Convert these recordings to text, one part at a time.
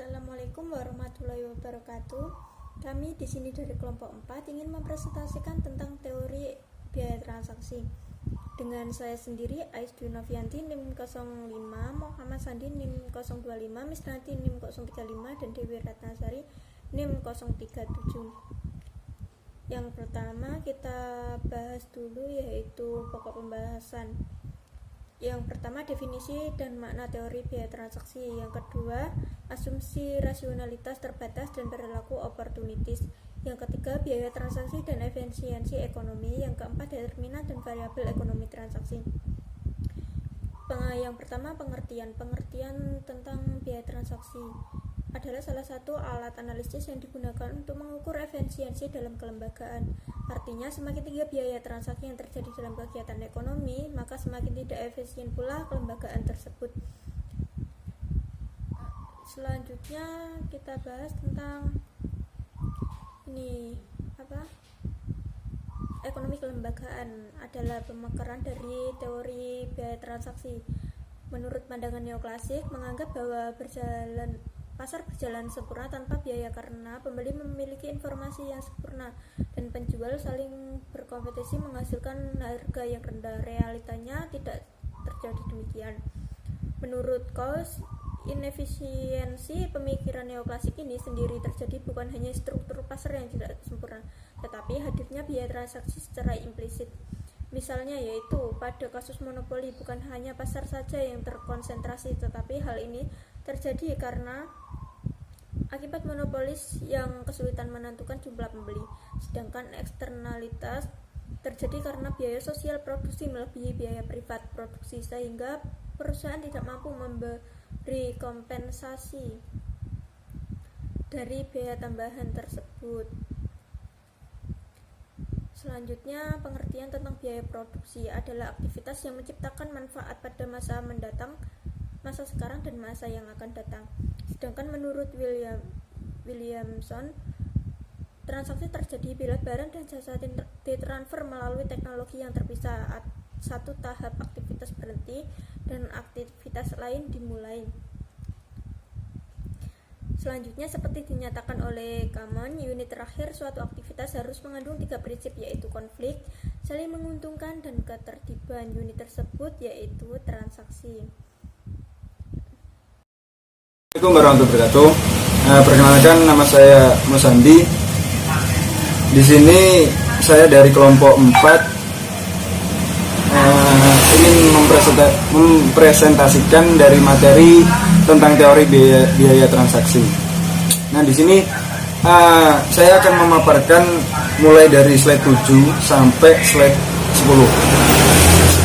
Assalamualaikum warahmatullahi wabarakatuh. Kami di sini dari kelompok 4 ingin mempresentasikan tentang teori biaya transaksi. Dengan saya sendiri, Aisdu Novianti NIM 05, Muhammad Sandi NIM 025, Misnati NIM 035, dan Dewi Ratnasari NIM 037. Yang pertama kita bahas dulu yaitu pokok pembahasan. Yang pertama, definisi dan makna teori biaya transaksi. Yang kedua, asumsi rasionalitas terbatas dan perilaku opportunities. Yang ketiga, biaya transaksi dan efisiensi ekonomi. Yang keempat, determinan dan variabel ekonomi transaksi. Yang pertama, pengertian tentang biaya transaksi adalah salah satu alat analisis yang digunakan untuk mengukur efisiensi dalam kelembagaan. Artinya, semakin tinggi biaya transaksi yang terjadi dalam kegiatan ekonomi, maka semakin tidak efisien pula kelembagaan tersebut. Selanjutnya kita bahas tentang ekonomi kelembagaan adalah pemekaran dari teori biaya transaksi. Menurut pandangan neoklasik, menganggap bahwa pasar berjalan sempurna tanpa biaya karena pembeli memiliki informasi yang sempurna dan penjual saling berkompetisi menghasilkan harga yang rendah. Realitanya tidak terjadi demikian. Menurut Coase, inefisiensi pemikiran neoklasik ini sendiri terjadi bukan hanya struktur pasar yang tidak sempurna, tetapi hadirnya biaya transaksi secara implisit. Misalnya yaitu pada kasus monopoli, bukan hanya pasar saja yang terkonsentrasi, tetapi hal ini terjadi karena akibat monopolis yang kesulitan menentukan jumlah pembeli. Sedangkan eksternalitas terjadi karena biaya sosial produksi melebihi biaya privat produksi, sehingga perusahaan tidak mampu memberi kompensasi dari biaya tambahan tersebut. Selanjutnya, pengertian tentang biaya produksi adalah aktivitas yang menciptakan manfaat pada masa mendatang, masa sekarang, dan masa yang akan datang. Sedangkan menurut Williamson, transaksi terjadi bila barang dan jasa ditransfer melalui teknologi yang terpisah. Satu tahap aktivitas berhenti dan aktivitas lain dimulai. Selanjutnya, seperti dinyatakan oleh Kahneman, unit terakhir suatu aktivitas harus mengandung 3 prinsip, yaitu konflik, saling menguntungkan, dan ketertiban. Unit tersebut yaitu transaksi. Assalamualaikum warahmatullahi wabarakatuh. Perkenalkan, nama saya Musandi. Di sini saya dari kelompok 4 ingin mempresentasikan dari materi tentang teori biaya transaksi. Nah, di sini saya akan memaparkan mulai dari slide 7 sampai slide 10.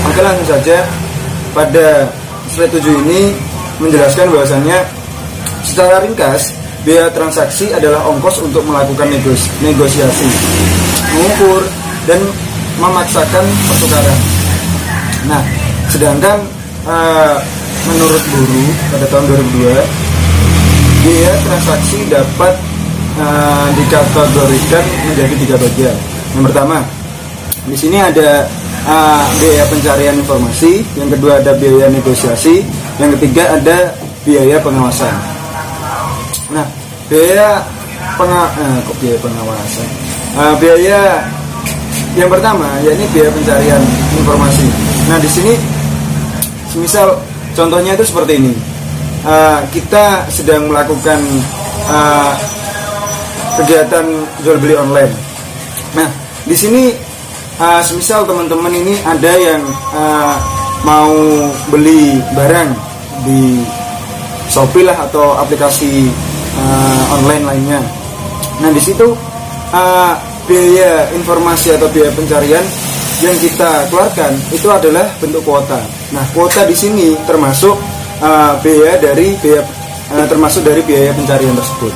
Oke, langsung saja. Pada slide 7 ini menjelaskan bahwasannya secara ringkas, biaya transaksi adalah ongkos untuk melakukan negosiasi, mengukur, dan memaksakan pertukaran. Nah, sedangkan menurut Buru pada tahun 2002, biaya transaksi dapat dikategorikan menjadi 3 bagian. Yang pertama, di sini ada biaya pencarian informasi, yang kedua ada biaya negosiasi, yang ketiga ada biaya pengawasan. Nah, biaya pengawasan. Biaya yang pertama yakni biaya pencarian informasi. Nah, di sini semisal contohnya itu seperti ini. Kita sedang melakukan kegiatan jual beli online. Nah, di sini semisal teman-teman ini ada yang mau beli barang di Shopee lah atau aplikasi online lainnya. Nah, di situ biaya informasi atau biaya pencarian yang kita keluarkan itu adalah bentuk kuota. Nah, kuota di sini termasuk termasuk dari biaya pencarian tersebut.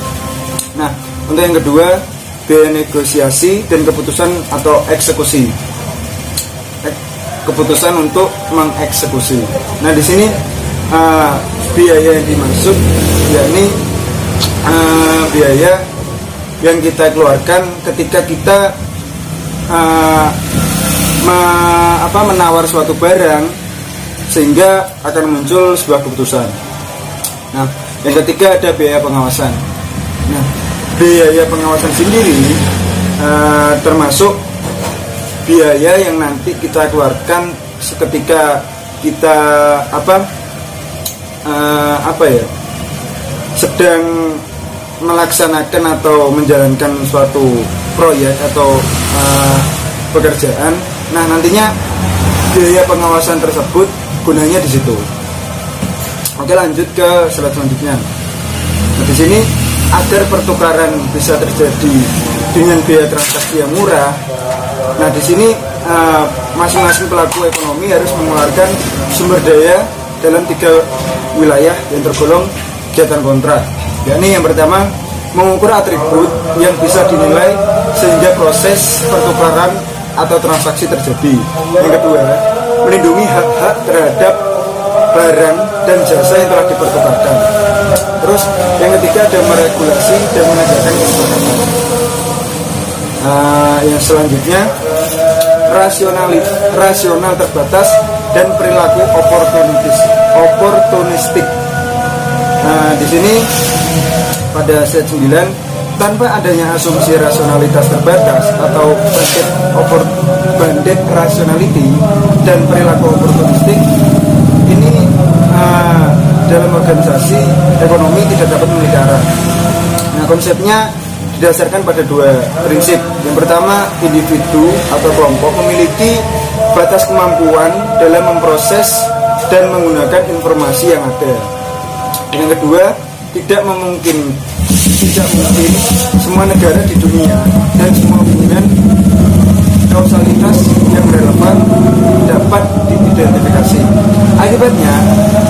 Nah, untuk yang kedua, biaya negosiasi dan keputusan atau eksekusi. Keputusan untuk mengeksekusi. Nah, di sini biaya yang dimaksud yakni biaya yang kita keluarkan ketika kita menawar suatu barang sehingga akan muncul sebuah keputusan. Nah, Yang ketiga ada biaya pengawasan. Nah, biaya pengawasan sendiri termasuk biaya yang nanti kita keluarkan seketika kita sedang melaksanakan atau menjalankan suatu proyek atau pekerjaan. Nah, nantinya biaya pengawasan tersebut gunanya di situ. Oke, lanjut ke slide selanjutnya. Nah, di sini agar pertukaran bisa terjadi dengan biaya transaksi yang murah. Nah, di sini masing-masing pelaku ekonomi harus mengeluarkan sumber daya dalam 3 wilayah yang tergolong kegiatan kontrak. Yakni yang pertama, mengukur atribut yang bisa dinilai sehingga proses pertukaran atau transaksi terjadi. Yang kedua, melindungi hak-hak terhadap barang dan jasa yang telah dipertukarkan. Terus yang ketiga ada meregulasi dan menegakkan kesepakatan. Yang selanjutnya rasional terbatas dan perilaku oportunistik. Di sini pada slide 9, tanpa adanya asumsi rasionalitas terbatas atau bandit rationality dan perilaku oportunistik, ini dalam organisasi ekonomi tidak dapat memiliki arah. Nah, konsepnya didasarkan pada 2 prinsip. Yang pertama, individu atau kelompok memiliki batas kemampuan dalam memproses dan menggunakan informasi yang ada. Yang kedua, tidak mungkin semua negara di dunia dan semua hubungan kausalitas yang relevan dapat diidentifikasi. Akibatnya,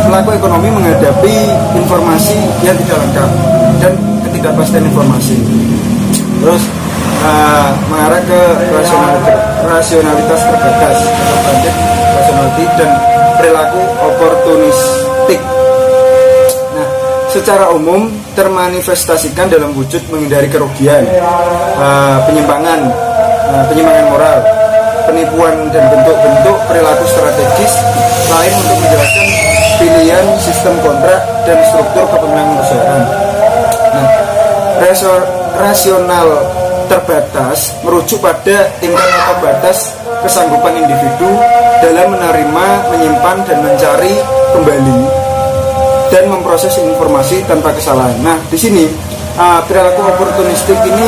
pelaku ekonomi menghadapi informasi yang tidak lengkap dan ketidakpastian informasi. Terus mengarah ke rasionalitas terbatas atau bandit rationality dan perilaku oportunistik. Nah, secara umum termanifestasikan dalam wujud menghindari kerugian, penyimpangan moral, penipuan dan bentuk-bentuk perilaku strategis lain untuk menjelaskan pilihan sistem kontrak dan struktur kepemilikan perusahaan. Nah, rasional terbatas merujuk pada tingkat atau batas kesanggupan individu dalam menerima, menyimpan dan mencari kembali dan memproses informasi tanpa kesalahan. Nah, di sini perilaku oportunistik ini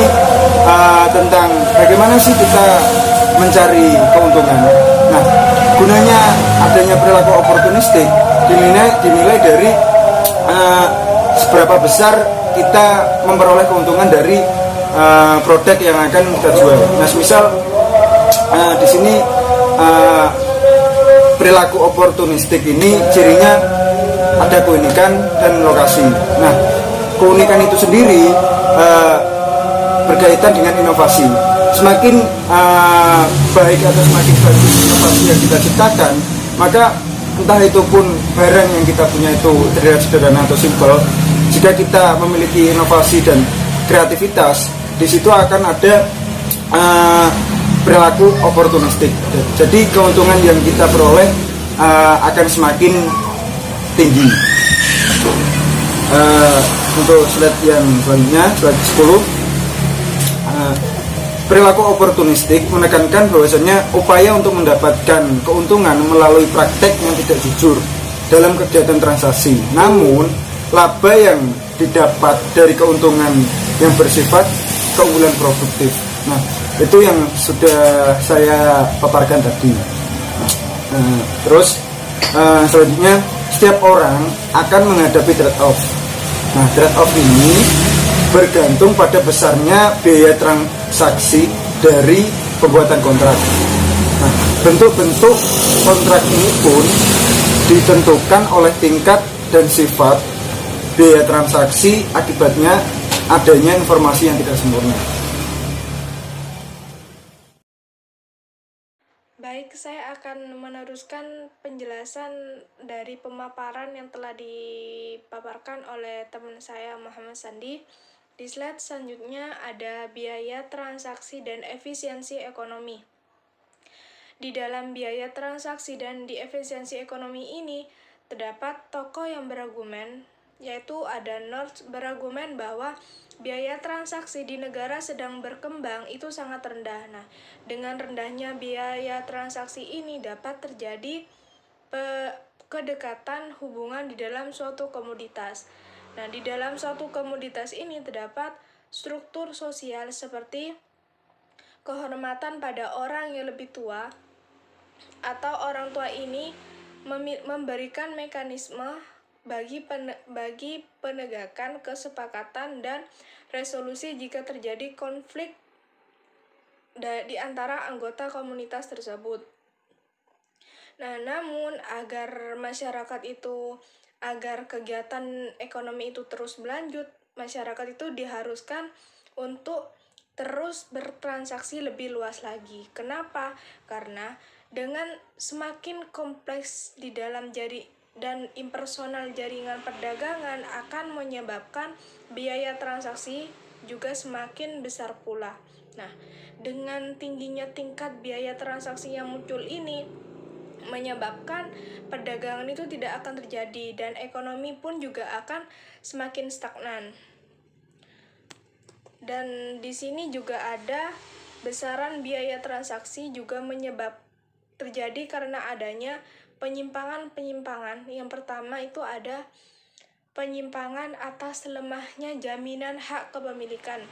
tentang bagaimana sih kita mencari keuntungan. Nah, gunanya adanya perilaku oportunistik dinilai dari seberapa besar kita memperoleh keuntungan dari produk yang akan kita jual. Nah, misal di sini perilaku oportunistik ini cirinya ada keunikan dan lokasi. Nah, keunikan itu sendiri berkaitan dengan inovasi. Semakin baik atau semakin bagus inovasi yang kita ciptakan, maka entah itu pun barang yang kita punya itu terlihat sederhana atau simpel, jika kita memiliki inovasi dan kreativitas, di situ akan ada perilaku oportunistik. Jadi keuntungan yang kita peroleh akan semakin tinggi. Untuk slide yang selanjutnya, slide 10, perilaku oportunistik menekankan bahwasanya upaya untuk mendapatkan keuntungan melalui praktek yang tidak jujur dalam kegiatan transaksi. Namun, laba yang didapat dari keuntungan yang bersifat keunggulan produktif. Nah, itu yang sudah saya paparkan tadi. Terus selanjutnya, setiap orang akan menghadapi trade-off. Nah, trade-off ini bergantung pada besarnya biaya transaksi dari pembuatan kontrak. Nah, bentuk-bentuk kontrak ini pun ditentukan oleh tingkat dan sifat biaya transaksi, akibatnya adanya informasi yang tidak sempurna. Baik, saya akan meneruskan penjelasan dari pemaparan yang telah dipaparkan oleh teman saya Muhammad Sandi. Di slide selanjutnya ada biaya transaksi dan efisiensi ekonomi. Di dalam biaya transaksi dan di efisiensi ekonomi ini, terdapat tokoh yang berargumen yaitu ada North berargumen bahwa biaya transaksi di negara sedang berkembang itu sangat rendah. Nah, dengan rendahnya biaya transaksi ini dapat terjadi kedekatan hubungan di dalam suatu komoditas. Nah, di dalam suatu komoditas ini terdapat struktur sosial seperti kehormatan pada orang yang lebih tua, atau orang tua ini memberikan mekanisme bagi penegakan kesepakatan dan resolusi jika terjadi konflik di antara anggota komunitas tersebut. Nah, namun agar kegiatan ekonomi itu terus berlanjut, masyarakat itu diharuskan untuk terus bertransaksi lebih luas lagi. Kenapa? Karena dengan semakin kompleks di dalam dan impersonal jaringan perdagangan akan menyebabkan biaya transaksi juga semakin besar pula. Nah, dengan tingginya tingkat biaya transaksi yang muncul ini menyebabkan perdagangan itu tidak akan terjadi dan ekonomi pun juga akan semakin stagnan. Dan di sini juga ada besaran biaya transaksi juga terjadi karena adanya penyimpangan-penyimpangan. Yang pertama itu ada penyimpangan atas lemahnya jaminan hak kepemilikan.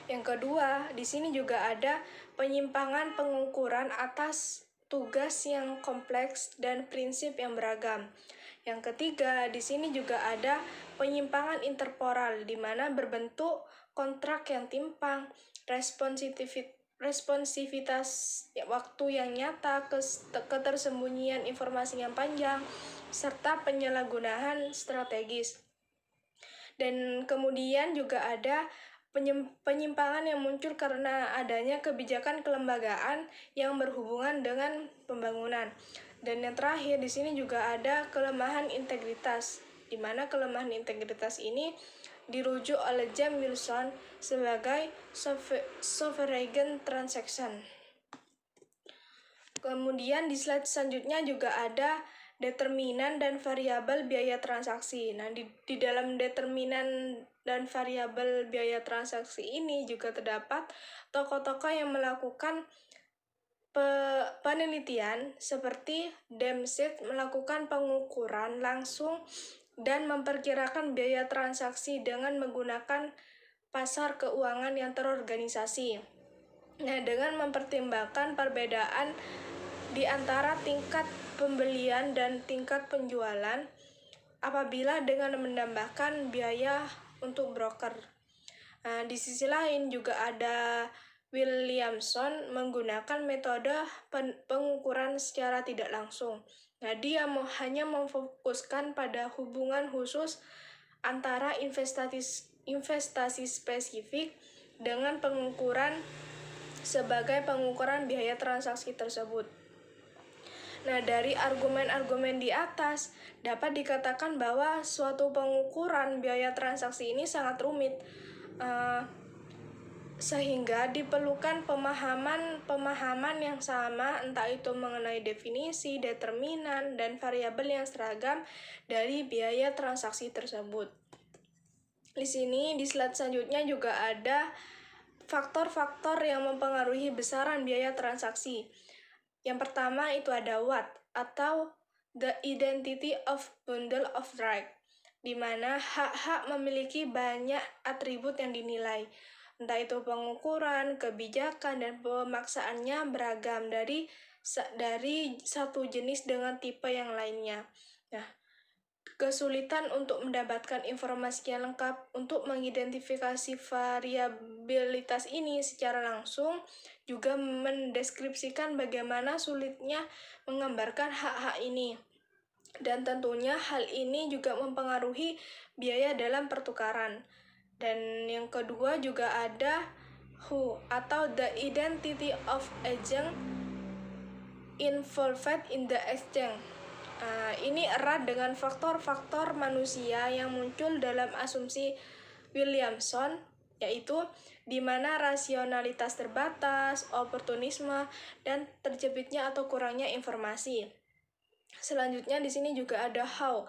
Yang kedua, di sini juga ada penyimpangan pengukuran atas tugas yang kompleks dan prinsip yang beragam. Yang ketiga, di sini juga ada penyimpangan interporal, di mana berbentuk kontrak yang timpang, responsivitas waktu yang nyata, ketersembunyian informasi yang panjang, serta penyalahgunaan strategis. Dan kemudian juga ada penyimpangan yang muncul karena adanya kebijakan kelembagaan yang berhubungan dengan pembangunan. Dan yang terakhir di sini juga ada kelemahan integritas, di mana kelemahan integritas ini dirujuk oleh James Wilson sebagai sovereign transaction. Kemudian di slide selanjutnya juga ada determinan dan variabel biaya transaksi. Nah, di dalam determinan dan variabel biaya transaksi ini juga terdapat tokoh-tokoh yang melakukan penelitian seperti Dempsey melakukan pengukuran langsung dan memperkirakan biaya transaksi dengan menggunakan pasar keuangan yang terorganisasi. Nah, dengan mempertimbangkan perbedaan di antara tingkat pembelian dan tingkat penjualan apabila dengan menambahkan biaya untuk broker. Nah, di sisi lain juga ada Williamson menggunakan metode pengukuran secara tidak langsung. Nah, dia hanya memfokuskan pada hubungan khusus antara investasi spesifik dengan pengukuran sebagai pengukuran biaya transaksi tersebut. Nah, dari argumen-argumen di atas dapat dikatakan bahwa suatu pengukuran biaya transaksi ini sangat rumit, sehingga diperlukan pemahaman yang sama, entah itu mengenai definisi, determinan, dan variabel yang seragam dari biaya transaksi tersebut. Di sini di slide selanjutnya juga ada faktor-faktor yang mempengaruhi besaran biaya transaksi. Yang pertama itu ada WAT atau the identity of bundle of right, di mana hak-hak memiliki banyak atribut yang dinilai. Entah itu pengukuran, kebijakan, dan pemaksaannya beragam dari satu jenis dengan tipe yang lainnya. Nah, kesulitan untuk mendapatkan informasi yang lengkap untuk mengidentifikasi variabilitas ini secara langsung juga mendeskripsikan bagaimana sulitnya menggambarkan hak-hak ini. Dan tentunya hal ini juga mempengaruhi biaya dalam pertukaran. Dan yang kedua juga ada who atau the identity of agent involved in the exchange. Ini erat dengan faktor-faktor manusia yang muncul dalam asumsi Williamson, yaitu di mana rasionalitas terbatas, oportunisme, dan terjepitnya atau kurangnya informasi. Selanjutnya di sini juga ada how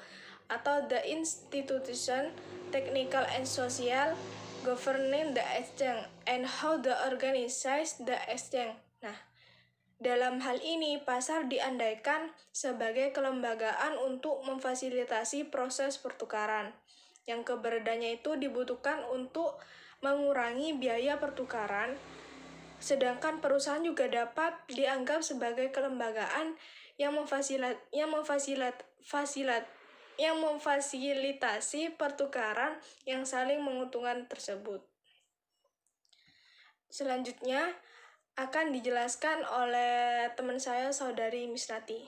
atau the institution, technical and social, governing the exchange, and how the organize the exchange. Nah, dalam hal ini, pasar diandaikan sebagai kelembagaan untuk memfasilitasi proses pertukaran, yang keberadaannya itu dibutuhkan untuk mengurangi biaya pertukaran, sedangkan perusahaan juga dapat dianggap sebagai kelembagaan yang memfasilitasi pertukaran yang saling menguntungkan tersebut. Selanjutnya akan dijelaskan oleh teman saya, Saudari Misnati.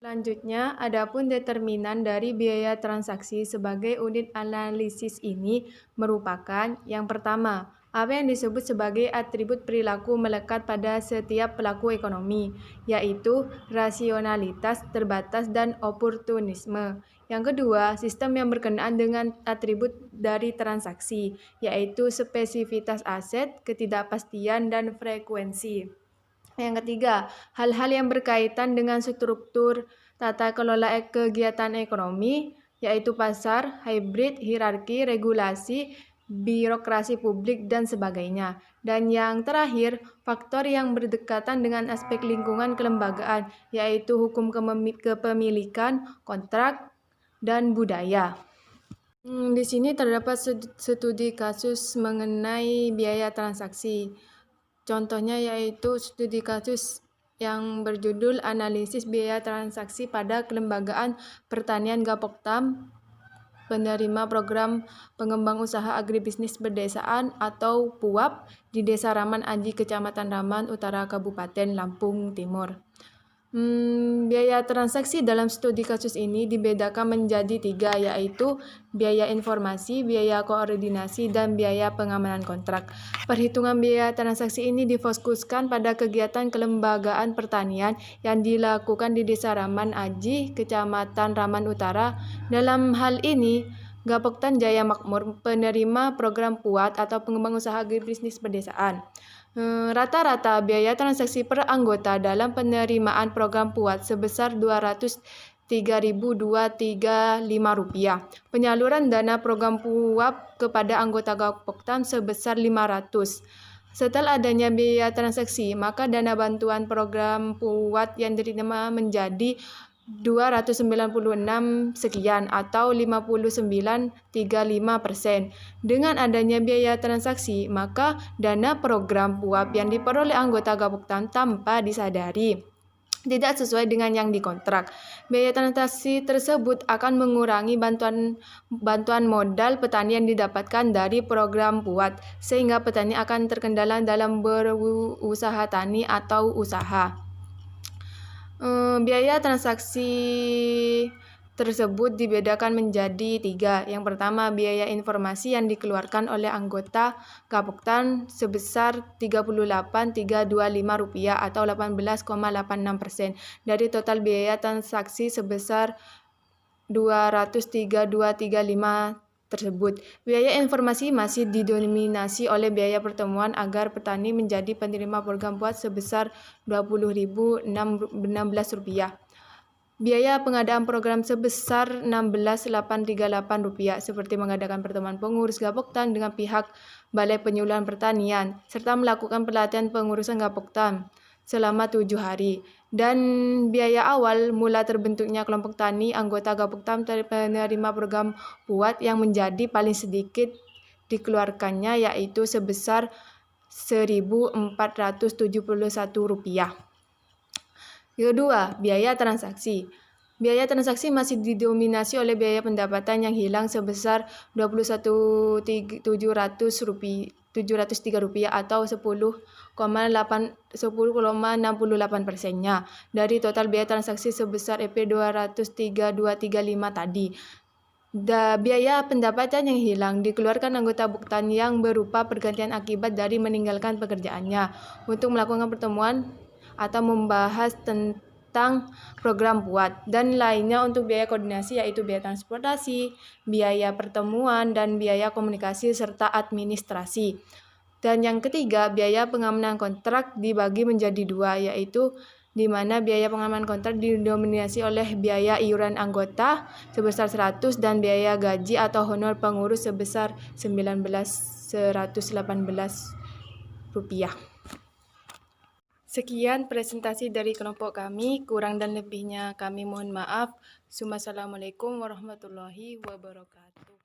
Selanjutnya, adapun determinan dari biaya transaksi sebagai unit analisis ini merupakan yang pertama, apa yang disebut sebagai atribut perilaku melekat pada setiap pelaku ekonomi, yaitu rasionalitas, terbatas, dan oportunisme. Yang kedua, sistem yang berkenaan dengan atribut dari transaksi, yaitu spesifitas aset, ketidakpastian, dan frekuensi. Yang ketiga, hal-hal yang berkaitan dengan struktur tata kelola kegiatan ekonomi, yaitu pasar, hibrid, hierarki, regulasi, birokrasi publik, dan sebagainya. Dan yang terakhir, faktor yang berdekatan dengan aspek lingkungan kelembagaan, yaitu hukum kepemilikan, kontrak, dan budaya. Di sini terdapat studi kasus mengenai biaya transaksi. Contohnya yaitu studi kasus yang berjudul Analisis Biaya Transaksi pada Kelembagaan Pertanian Gapoktam, penerima program Pengembang Usaha Agribisnis Pedesaan atau PUAP di Desa Raman Aji, Kecamatan Raman Utara, Kabupaten Lampung Timur. Biaya transaksi dalam studi kasus ini dibedakan menjadi 3, yaitu biaya informasi, biaya koordinasi, dan biaya pengamanan kontrak. Perhitungan biaya transaksi ini difokuskan pada kegiatan kelembagaan pertanian yang dilakukan di Desa Raman Aji, Kecamatan Raman Utara. Dalam hal ini, Gapoktan Jaya Makmur penerima program PUAT atau Pengembang Usaha Agribisnis Pedesaan. Rata-rata biaya transaksi per anggota dalam penerimaan program PUAT sebesar Rp203.235. Penyaluran dana program PUAT kepada anggota Gapoktan sebesar 500. Setelah adanya biaya transaksi, maka dana bantuan program PUAT yang diterima menjadi 296 sekian atau 59,35%. Dengan adanya biaya transaksi, maka dana program PUAP yang diperoleh anggota Gapoktan tanpa disadari tidak sesuai dengan yang dikontrak. Biaya transaksi tersebut akan mengurangi bantuan modal petani yang didapatkan dari program PUAT, sehingga petani akan terkendala dalam berusaha tani atau usaha. Biaya transaksi tersebut dibedakan menjadi 3. Yang pertama, biaya informasi yang dikeluarkan oleh anggota Gapoktan sebesar Rp38.325 atau 18,86% dari total biaya transaksi sebesar Rp203.235 tersebut. Biaya informasi masih didominasi oleh biaya pertemuan agar petani menjadi penerima program PUAT sebesar Rp20.016. Biaya pengadaan program sebesar Rp16.838 seperti mengadakan pertemuan pengurus Gapoktan dengan pihak Balai Penyuluhan Pertanian serta melakukan pelatihan pengurusan Gapoktan selama 7 hari. Dan biaya awal mula terbentuknya kelompok tani anggota Gapoktan penerima program PUAT yang menjadi paling sedikit dikeluarkannya yaitu sebesar Rp1.471. Kedua, biaya transaksi. Biaya transaksi masih didominasi oleh biaya pendapatan yang hilang sebesar Rp21.703 atau 10,68%-nya dari total biaya transaksi sebesar Rp203.235 tadi. Biaya pendapatan yang hilang dikeluarkan anggota Gapoktan yang berupa pergantian akibat dari meninggalkan pekerjaannya untuk melakukan pertemuan atau membahas tentang program PUAT, dan lainnya untuk biaya koordinasi yaitu biaya transportasi, biaya pertemuan, dan biaya komunikasi serta administrasi. Dan yang ketiga, biaya pengamanan kontrak dibagi menjadi 2, yaitu di mana biaya pengalaman kontrak didominasi oleh biaya iuran anggota sebesar 100 dan biaya gaji atau honor pengurus sebesar 1.118 rupiah. Sekian presentasi dari kelompok kami, kurang dan lebihnya kami mohon maaf. Assalamualaikum warahmatullahi wabarakatuh.